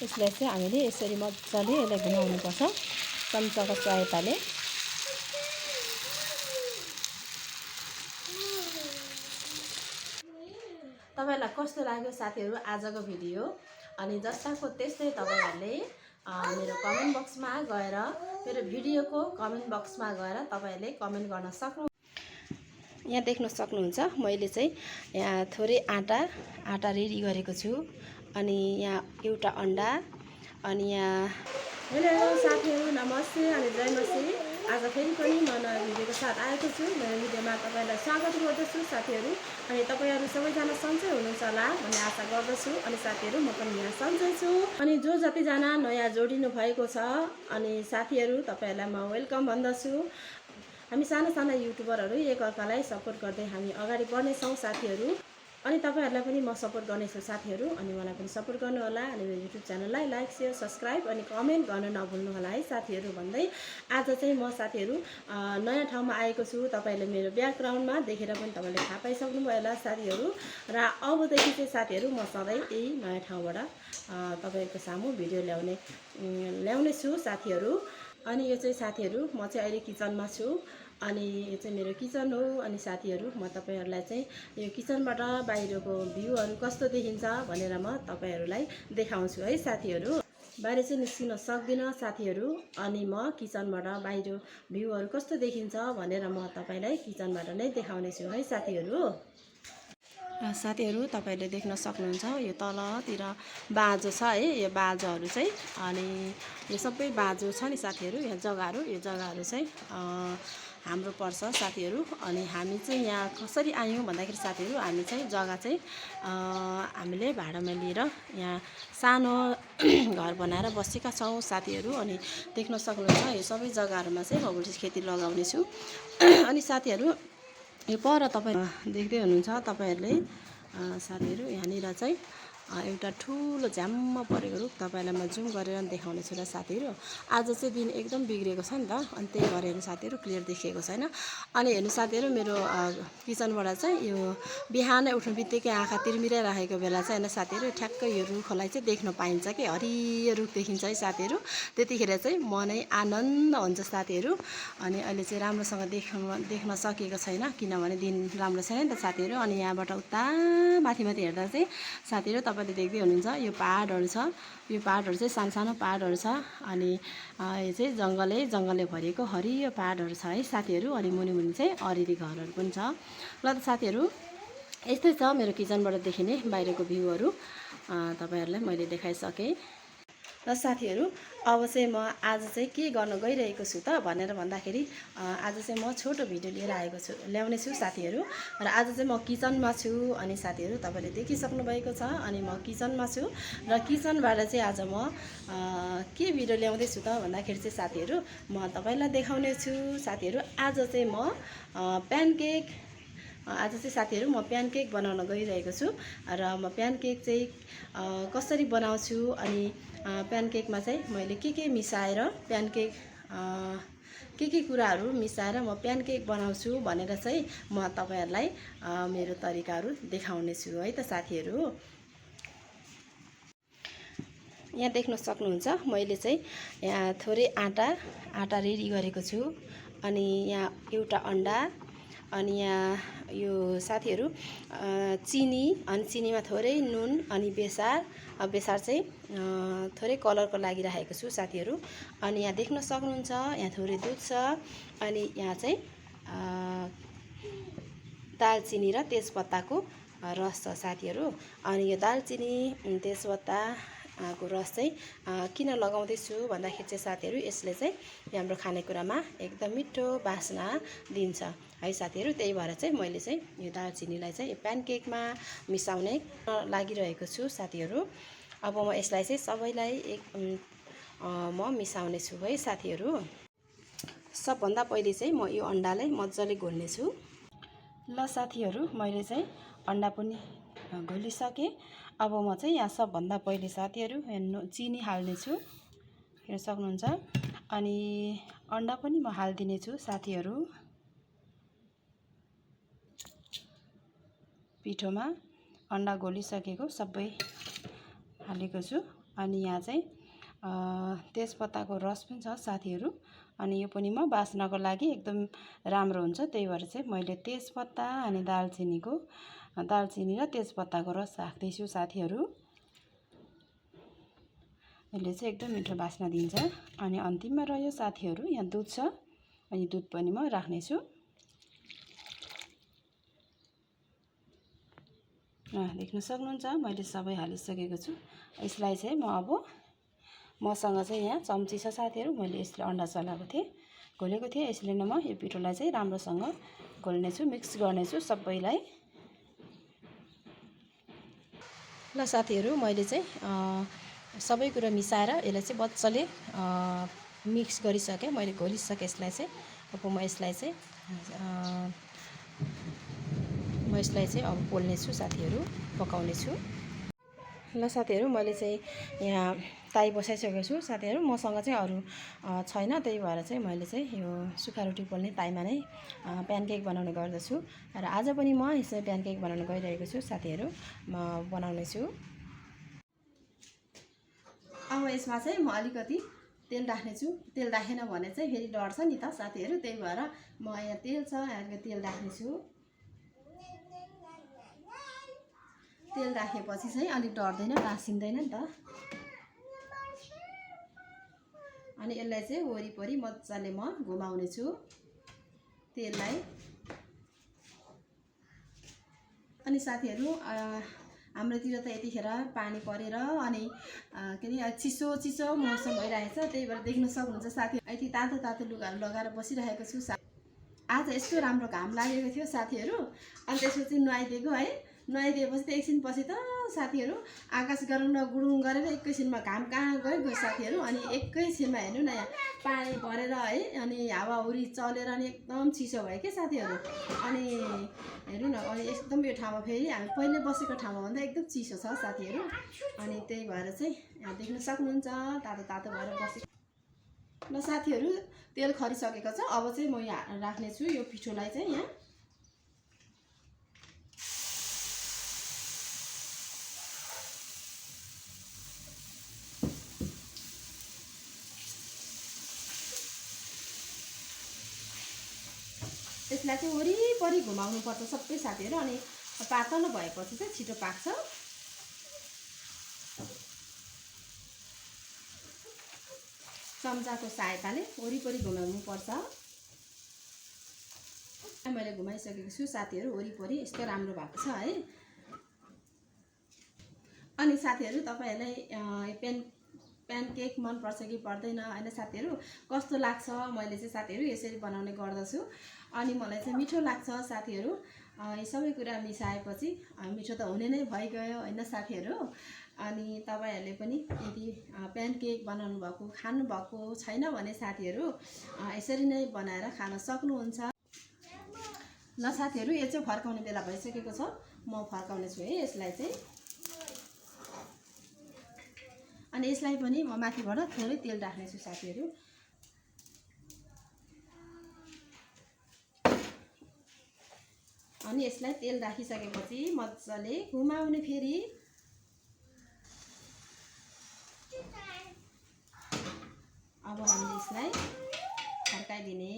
यसलाई चाहिँ हामीले यसरी मजाले यसलाई घुमाउनुपर्छ चम्चाको सहायताले। तपाईहरुलाई कस्तो लाग्यो साथीहरु आजको भिडियो? अनि जस्ताको त्यस्तै तपाईहरुले मेरो कमेन्ट बक्समा गएर मेरो भिडियोको कमेन्ट बक्समा गएर तपाईहरुले कमेन्ट गर्न सक्नु। यहाँ देख्न सक्नुहुन्छ मैले चाहिँ यहाँ थोरै आटा रेडी गरेको छु। अनि यहाँ एउटा अंडा अनि यहाँ हेलो साथीहरु नमस्ते अनि जय मसी। आज फेरि पनि म नयाँ भिडियोको साथ आएको छु। मेरो भिडियोमा तपाईहरुलाई स्वागत गर्दछु साथीहरु। अनि तपाईहरु सबैजना सन्चै हुनुहुन्छ होला भन्ने आशा गर्दछु। अनि साथीहरु म पनि यहाँ सन्चै छु। अनि जो जतिजना नयाँ जोडिनु भएको छ अनि साथीहरु तपाईहरुलाई म वेलकम भन्दछु। हामी साना साना युट्युबरहरु एकअर्कालाई सपोर्ट गर्दै हामी अगाडि बढ्ने छौं साथीहरु। अनि तपाईहरुलाई पनि म सपोर्ट गर्नेछु साथीहरु। अनि मलाई पनि सपोर्ट गर्नु होला। अनि मेरो युट्युब च्यानललाई लाइक शेयर सब्स्क्राइब अनि कमेन्ट गर्न नभुल्नु होला है साथीहरु भन्दै आज चाहिँ म साथीहरु नयाँ ठाउँमा आएको छु। तपाईहरुले मेरो ब्याकग्राउन्डमा देखेर पनि तपाईहरुले थाहा पाइसक्नु भयो होला साथीहरु। र अबदेखि चाहिँ साथीहरु म सधैं यही नयाँ ठाउँबाट तपाईहरुको सामु भिडियो ल्याउने छु साथीहरु। अनि यो चाहिँ साथीहरु म चाहिँ अहिले किचनमा छु। अनि यो चाहिँ मेरो किचन हो। अनि साथीहरु म तपाईहरुलाई चाहिँ यो किचनबाट बाहिरको भ्यूहरु कस्तो देखिन्छ भनेर म तपाईहरुलाई देखाउँछु है साथीहरु। बाहिर चाहिँ निस्किन सक्दिन साथीहरु। अनि म किचनबाट बाहिर भ्यूहरु कस्तो देखिन्छ भनेर म तपाईलाई किचनबाट नै देखाउने छु है साथीहरु। साथीहरु तपाईहरुले देख्न सक्नुहुन्छ यो तलतिर बाँझो छ है। यो बाँझोहरु चाहिँ अनि यो सबै बाँझो छ नि साथीहरु। यो जग्गाहरु चाहिँ हाम्रो पर्छ साथीहरु। अनि हामी चाहिँ यहाँ कसरी आयौं भन्दाखेरि साथीहरु हामी चाहिँ जग्गा चाहिँ हामीले भाडामा लिएर यहाँ सानो घर बनाएर बसेका छौं साथीहरु। अनि देख्न सक्नुहुन्छ यो सबै जग्गाहरुमा चाहिँ हर्बल खेती लगाउने छु। अनि साथीहरु यो पर तपाई देख्दै हुनुहुन्छ तपाईहरुले साथीहरु यहाँनिर चाहिँ एउटा ठुलो झ्याम्म परेको रुख तपाईलाई म जुम गरेर देखाउने छु र साथीहरु। आज चाहिँ दिन एकदम बिग्रेको छ नि त। अनि त्यही भएर साथीहरु क्लियर देखिएको छैन। अनि हेर्नु साथीहरु मेरो किचनबाट चाहिँ यो बिहानै उठ्नु बित्तिकै आँखा तिरमिराइरहेको बेला चाहिँ हैन साथीहरु ठ्याक्कै यो रुखलाई चाहिँ देख्न पाइन्छ के हरियो रुख देखिन्छ है साथीहरु। त्यतिखेर चाहिँ मनै आनन्द हुन्छ साथीहरु। अनि अहिले चाहिँ राम्रोसँग देख्न सकिएको छैन किनभने दिन राम्रो छैन नि त साथीहरु। अनि यहाँबाट उता माथि हेर्दा चाहिँ साथीहरु तपाईले देख्दै हुनुहुन्छ यो पहाडहरु छ। यो पहाडहरु चाहिँ सानो पहाडहरु छ। अनि यो चाहिँ जंगलले भरिएको हरियो पहाडहरु छ है साथीहरु। अनि मुनि चाहिँ अरिरी घरहरु पनि छ। ल त साथीहरु यस्तै छ मेरो किचनबाट देखिने बाहिरको भ्यूहरु तपाईहरुलाई मैले देखाइसके। र साथीहरु अब चाहिँ म आज चाहिँ के गर्न गइरहेको छु त भनेर भन्दाखेरि आज चाहिँ म छोटो भिडियो लिएर ल्याउने छु साथीहरु। र आज चाहिँ म किचनमा छु। अनि साथीहरु तपाईले देखिसक्नु भएको छ। अनि म किचनमा छु र किचनबाट चाहिँ आज म के भिडियो ल्याउँदै छु त भन्दाखेरि चाहिँ साथीहरु म तपाईलाई देखाउने छु साथीहरु। आज चाहिँ म साथीहरु म प्यानकेक बनाउन गइरहेको छु। र म प्यानकेक चाहिँ कसरी बनाउँछु अनि प्यानकेकमा चाहिँ मैले के मिसाएर प्यानकेक के कुराहरु मिसाएर म प्यानकेक बनाउँछु भनेर चाहिँ म तपाईहरुलाई मेरो तरिकाहरु देखाउने छु है त साथीहरु। यहाँ देख्न सक्नुहुन्छ मैले चाहिँ यहाँ थोरै आटा रेडी गरेको छु। अनि यहाँ एउटा अंडा अनि यहाँ यो साथीहरु चिनी अनि चिनीमा थोरै नुन अनि बेसार चाहिँ थोरै कलरको लागि राखेको छु साथीहरु। अनि यहाँ देख्न सक्नुहुन्छ यहाँ थोरै दुध छ। अनि यहाँ चाहिँ दालचिनी र तेजपत्ताको रस छ साथीहरु। अनि यो दालचिनी तेजपत्ता को रस चाहिँ किन लगाउँदै छु भन्दाखेरि चाहिँ साथीहरु यसले चाहिँ हाम्रो खानेकुरामा एकदम मिठो बास्ना दिन्छ है साथीहरु। त्यही भएर चाहिँ मैले चाहिँ यो दालचिनीलाई चाहिँ प्यानकेकमा मिसाउने लागिरहेको छु साथीहरु। अब म यसलाई चाहिँ सबैलाई म मिसाउने छु है साथीहरु। सबभन्दा पहिले चाहिँ म यो अंडालाई मज्जाले घोल्ने छु। ल साथीहरु मैले चाहिँ अंडा पनि घोलिसके। अब म चाहिँ यहाँ सबभन्दा पहिले साथीहरु चिनी हाल्ने छु हेर्न सक्नुहुन्छ। अनि अंडा पनि म हाल्दिने छु साथीहरु। पिठोमा अंडा घोलिसकेको सबै हालेको छु। अनि यहाँ चाहिँ तेजपत्ताको रस पनि छ साथीहरू। अनि यो पनि म बास्नको लागि एकदम राम्रो हुन्छ, त्यही भएर चाहिँ मैले तेजपत्ता अनि दालचिनी र तेजपत्ताको रस राख्दैछु साथीहरू। यसले चाहिँ एकदम मिठो बास्ना दिन्छ। अनि अन्तिममा रह्यो साथीहरू यहाँ दुध छ, अनि दुध पनि म राख्नेछु। देख्न सक्नुहुन्छ मैले सबै हालिसकेको छु। यसलाई चाहिँ मसँग चाहिँ यहाँ चम्ची छ साथीहरू, मैले यसले अन्डा चलाएको थिएँ, घोलेको थिएँ। यसले नै म यो पिठोलाई चाहिँ राम्रोसँग घोल्नेछु, मिक्स गर्नेछु सबैलाई। ल साथीहरू मैले चाहिँ सबै कुरा मिसाएर यसलाई चाहिँ मजाले मिक्स गरिसकेँ, मैले घोलिसकेँ यसलाई चाहिँ। अब म यसलाई चाहिँ अब पोल्नेछु साथीहरू, पकाउनेछु। ल साथीहरू मैले चाहिँ यहाँ ताई बसाइसकेको छु साथीहरू। मसँग चाहिँ अरू छैन, त्यही भएर चाहिँ मैले चाहिँ यो सुक्खा रोटी पोल्ने ताईमा नै प्यानकेक बनाउने गर्दछु। र आज पनि म यसरी प्यानकेक बनाउन गइरहेको छु साथीहरू, म बनाउनेछु। अब यसमा चाहिँ म अलिकति तेल राख्नेछु। तेल राखेन भने चाहिँ फेरि डढ्छ नि त साथीहरू, त्यही भएर म यहाँ तेल छ, यहाँ तेल राख्नेछु। तेल राखेपछि चाहिँ अलिक डढ्दैन, टाँसिँदैन नि त। अनि यसलाई चाहिँ वरिपरि मजाले म घुमाउनेछु तेललाई। अनि साथीहरू हाम्रोतिर त यतिखेर पानी परेर अनि के अरे चिसो मौसम भइरहेको छ, त्यही भएर देख्न सक्नुहुन्छ साथी यति तातो लुगाहरू लगाएर बसिरहेको छु। आज यस्तो राम्रो घाम लागेको थियो साथीहरू, अनि त्यसपछि नुहाइदिएको है। नुहाइदिएपछि त एकछिनपछि त साथीहरू आकाश गरुङ गुडुङ गरेर एकैछिनमा घाम कहाँ गयो साथीहरू। अनि एकैछिनमा हेर्नु न यहाँ पानी परेर है, अनि हावाहुरी चलेर अनि एकदम चिसो भयो क्या साथीहरू। अनि हेर्नु न, अनि एकदम यो ठाउँमा फेरि हामी पहिले बसेको ठाउँमा भन्दा एकदम चिसो छ साथीहरू। अनि त्यही भएर चाहिँ यहाँ देख्न सक्नुहुन्छ तातो भएर बसेको। ल साथीहरू तेल खरिसकेको छ, अब चाहिँ म यहाँ राख्नेछु यो पिठोलाई चाहिँ यहाँ। यसलाई चाहिँ वरिपरि घुमाउनु पर्छ सबै साथीहरू, अनि पातलो भएपछि चाहिँ छिटो पाक्छ। चम्चाको सहायताले वरिपरि घुमाउनु पर्छ। मैले घुमाइसकेको छु साथीहरू वरिपरि, यस्तो राम्रो भएको छ है। अनि साथीहरू तपाईहरुलाई प्यानकेक मन पर्छ कि पर्दैन हैन साथीहरू, कस्तो लाग्छ? मैले चाहिँ साथीहरू यसरी बनाउने गर्दछु, अनि मलाई चाहिँ मिठो लाग्छ साथीहरू। यी सबै कुरा मिसाएपछि मिठो त हुने नै भइगयो हैन साथीहरू। अनि तपाईहरुले पनि यदि प्यानकेक बनाउनु भएको खानु भएको छैन भने साथीहरू यसरी नै बनाएर खान सक्नुहुन्छ। ल साथीहरू यो चाहिँ फर्काउने बेला भइसकेको छ, म फर्काउने छु है यसलाई चाहिँ। अनि यसलाई पनि म माथिबाट थोरै तेल राख्ने छु साथीहरू। अनि यसलाई तेल राखिसकेपछि मजाले घुमाउने फेरि। अब हामीले यसलाई फर्काइदिने।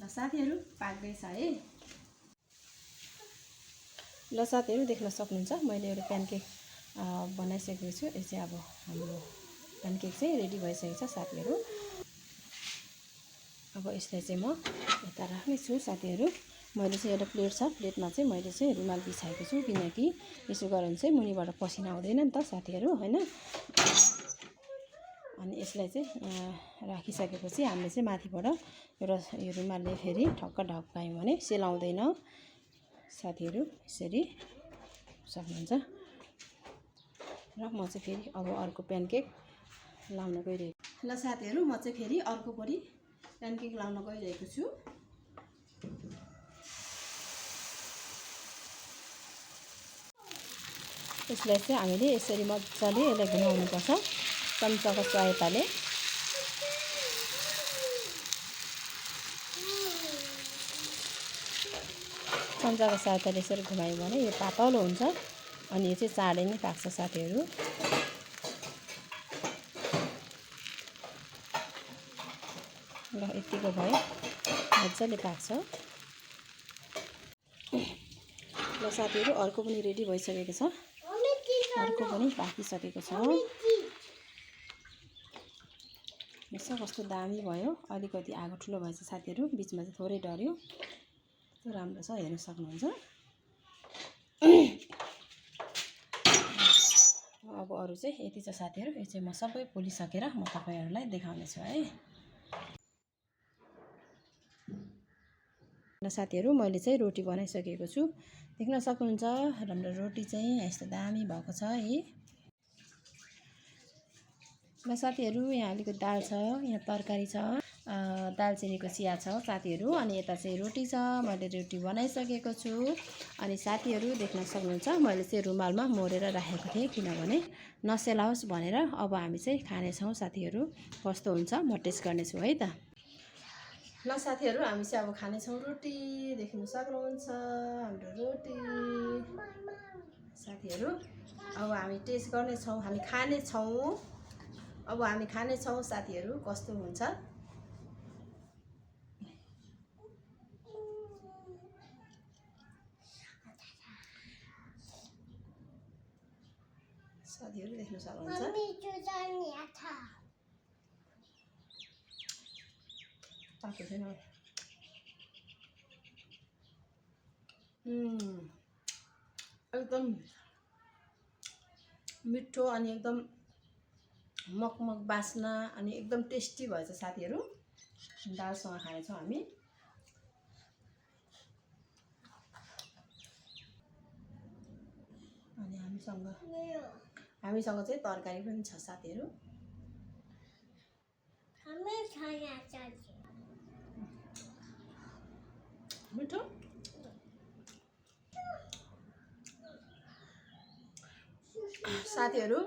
ल साथीहरू पाक्दैछ है। ल साथीहरू देख्न सक्नुहुन्छ मैले एउटा प्यानकेक बनाइसकेको छु। यो चाहिँ अब हाम्रो प्यानकेक चाहिँ रेडी भइसकेको छ साथीहरू। अब यसलाई चाहिँ म यता राख्ने छु साथीहरू। मैले चाहिँ एउटा प्लेट छ, प्लेटमा चाहिँ मैले चाहिँ रुमाल बिछाएको छु, किनकि यसो गर्यो भने चाहिँ मुनिबाट पसिना आउँदैन नि त साथीहरू हैन। अनि यसलाई चाहिँ राखिसकेपछि हामीले चाहिँ माथिबाट एउटा यो रुमालले फेरि ठक्क ढक्कायौँ भने सेलाउँदैन साथीहरू, यसरी सक्नुहुन्छ। र म चाहिँ फेरि अब अर्को प्यानकेक लाउन गइरहेको। ल साथीहरू म चाहिँ फेरि अर्को परि प्यानकेक लाउन गइरहेको छु। यसलाई चाहिँ हामीले यसरी मजाले यसलाई घुमाउनु पर्छ चम्चाको सहायताले। चम्चाको सहायताले यसरी घुमायो भने यो पातलो हुन्छ अनि यो चाहिँ चाँडै नै पाक्छ साथीहरू। ल यतिको भयो, मजाले पाक्छ। ल साथीहरू अर्को पनि रेडी भइसकेको छ, अर्को पनि पाकिसकेको छ। यसो कस्तो दामी भयो। अलिकति आगो ठुलो भएछ साथीहरू, बिचमा चाहिँ थोरै डऱ्यो। कस्तो राम्रो छ, हेर्न सक्नुहुन्छ। अब अरू चाहिँ यति छ साथीहरू। यो चाहिँ म सबै पोलिसकेर म तपाईँहरूलाई देखाउनेछु है। ल साथीहरू मैले चाहिँ रोटी बनाइसकेको छु, देख्न सक्नुहुन्छ। राम्रो रोटी चाहिँ यस्तो दामी भएको छ है। ल साथीहरू यहाँ अलिकति दाल छ, यहाँ तरकारी छ, दालचिनीको चिया छ साथीहरू। अनि यता चाहिँ रोटी छ, मैले रोटी बनाइसकेको छु। अनि साथीहरू देख्न सक्नुहुन्छ, मैले चाहिँ रुमालमा मोरेर राखेको थिएँ, किनभने नसेलाओस् भनेर। अब हामी चाहिँ खानेछौँ साथीहरू, कस्तो हुन्छ म टेस्ट गर्नेछु है त। ल साथीहरू हामी चाहिँ अब खानेछौँ रोटी, देख्न सक्नुहुन्छ हाम्रो रोटी साथीहरू। अब हामी टेस्ट गर्नेछौँ, हामी खानेछौँ। अब हामी खानेछौँ साथीहरू, कस्तो हुन्छ। साथीहरू देख्न सक्नुहुन्छ। पाएको छैन, एकदम मिठो अनि एकदम मगमग बास्ना अनि एकदम टेस्टी भएछ साथीहरू। दालसँग खानेछौँ हामी। अनि हामीसँग चाहिँ तरकारी पनि छ साथीहरू। मिठो साथीहरू।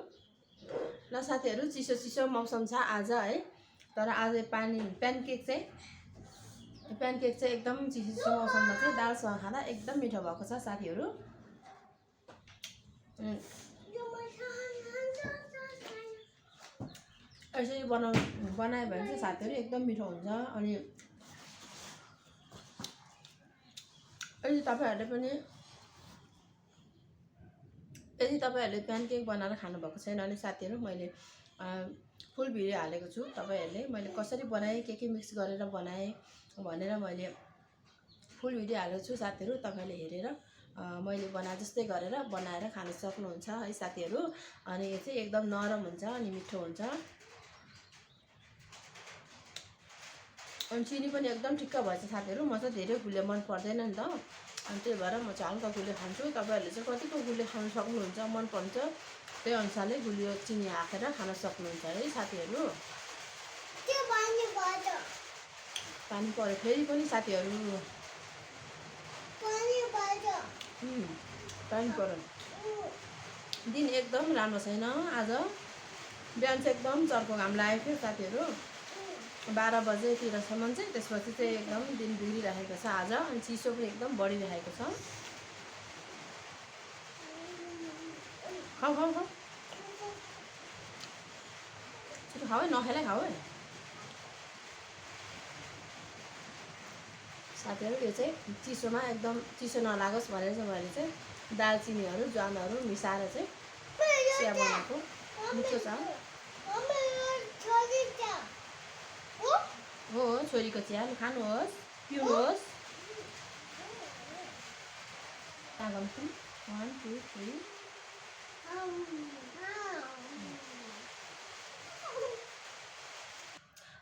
ल साथीहरू चिसो चिसो मौसम छ आज है, तर आज प्यानकेक चाहिँ एकदम चिसो चिसो मौसममा चाहिँ दालसँग खाँदा एकदम मिठो भएको छ साथीहरू। यसरी बनायो भने चाहिँ साथीहरू एकदम मिठो हुन्छ। अनि यदि तपाईँहरूले प्यानकेक बनाएर खानुभएको छैन भने साथीहरू, मैले फुल भिडियो हालेको छु। तपाईँहरूले मैले कसरी बनाएँ, के मिक्स गरेर बनाएँ भनेर मैले फुल भिडियो हालेको छु साथीहरू। तपाईँले हेरेर मैले बनाए जस्तै गरेर बनाएर खान सक्नुहुन्छ है साथीहरू। अनि यो चाहिँ एकदम नरम हुन्छ अनि मिठो हुन्छ। अनि चिनी पनि एकदम ठिक्क भएछ साथीहरू। म चाहिँ धेरै गुलियो मन पर्दैन नि त, अनि त्यही भएर म चाहिँ हल्का गुलियो खान्छु। तपाईँहरूले चाहिँ कतिको गुलियो खान सक्नुहुन्छ, मन पर्छ त्यही अनुसारले गुलियो चिनी हालेर खान सक्नुहुन्छ है साथीहरू। पानी पऱ्यो फेरि पनि साथीहरू, पानी पऱ्यो। दिन एकदम राम्रो छैन आज, बिहान चाहिँ एकदम चर्को घाम लागेको थियो साथीहरू, 12 बजेतिरसम्म चाहिँ। त्यसपछि चाहिँ एकदम दिन बिग्रिरहेको छ आज, अनि चिसो पनि एकदम बढिरहेको छ। खाऊ छिटो खाऊ है, नखेलाई खाऊ है साथीहरू। यो चाहिँ चिसोमा एकदम चिसो नलागोस् भनेर चाहिँ मैले चाहिँ दालचिनीहरू ज्वानहरू मिसाएर चाहिँ चिया बनाएको। मिठो छ हो, छोरीको चिया खानुहोस्, पिउनुहोस्। 1 2 3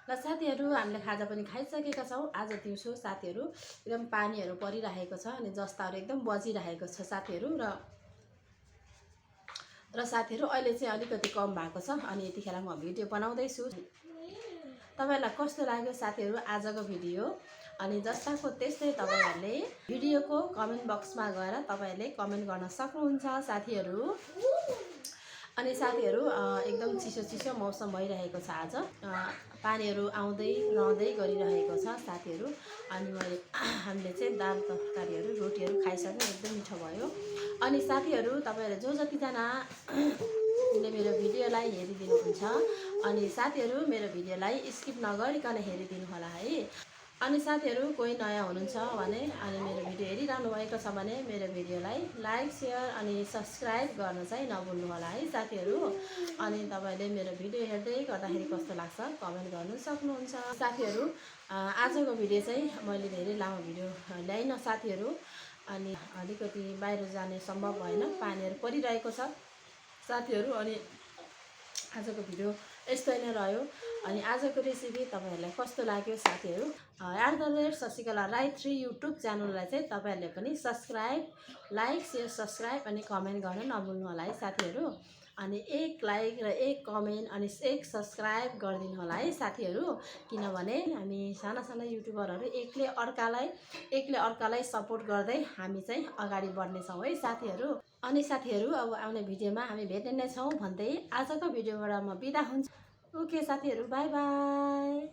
ल साथीहरू हामीले खाजा पनि खाइसकेका छौँ आज दिउँसो साथीहरू। एकदम पानीहरू परिरहेको छ अनि जस्ताहरू एकदम बजिरहेको छ साथीहरू। र साथीहरू अहिले चाहिँ अलिकति कम भएको छ, अनि यतिखेर म भिडियो बनाउँदैछु। तपाईँहरूलाई कस्तो लाग्यो साथीहरू आजको भिडियो? अनि जस्ताको त्यस्तै तपाईँहरूले भिडियोको कमेन्ट बक्समा गएर तपाईँहरूले कमेन्ट गर्न सक्नुहुन्छ साथीहरू। अनि साथीहरू एकदम चिसो चिसो मौसम भइरहेको छ आज। पानीहरू आउँदै रहँदै गरिरहेको छ साथीहरू। अनि हामीले चाहिँ दाल तरकारीहरू रोटीहरू खाइसक्यौँ, एकदम मिठो भयो। अनि साथीहरू तपाईँहरू जतिजना मेरो भिडियोलाई हेरिदिनुहुन्छ अनि साथीहरू मेरो भिडियोलाई स्किप नगरिकन हेरिदिनु होला है। अनि साथीहरू कोही नयाँ हुनुहुन्छ भने अनि मेरो भिडियो हेरिरहनु भएको छ भने मेरो भिडियोलाई लाइक सेयर अनि सब्सक्राइब गर्न चाहिँ नभुल्नु होला है साथीहरू। अनि तपाईँले मेरो भिडियो हेर्दै गर्दाखेरि कस्तो लाग्छ कमेन्ट गर्नु सक्नुहुन्छ। साथीहरू आजको भिडियो चाहिँ मैले धेरै लामो भिडियो ल्याइनँ साथीहरू। अनि अलिकति बाहिर जाने सम्भव भएन, पानीहरू परिरहेको छ साथीहरू। अनि आजको भिडियो यस्तै नै रह्यो। अनि आजको रेसिपी तपाईँहरूलाई कस्तो लाग्यो साथीहरू, @शशिकला राई 3 युट्युब च्यानललाई चाहिँ तपाईँहरूले पनि सब्सक्राइब, लाइक सेयर सब्सक्राइब अनि कमेन्ट गर्न नभुल्नु होला है साथीहरू। अनि एक लाइक र एक कमेन्ट अनि एक सब्सक्राइब गरिदिनु होला है साथीहरू। किनभने हामी साना साना युट्युबरहरू एक्लै अर्कालाई सपोर्ट गर्दै हामी चाहिँ अगाडि बढ्नेछौँ है साथीहरू। अनि साथीहरू अब आउने भिडियोमा हामी भेट्ने नै छौँ भन्दै आजको भिडियोबाट म बिदा हुन्छु। ओके साथीहरू, बाई बाई।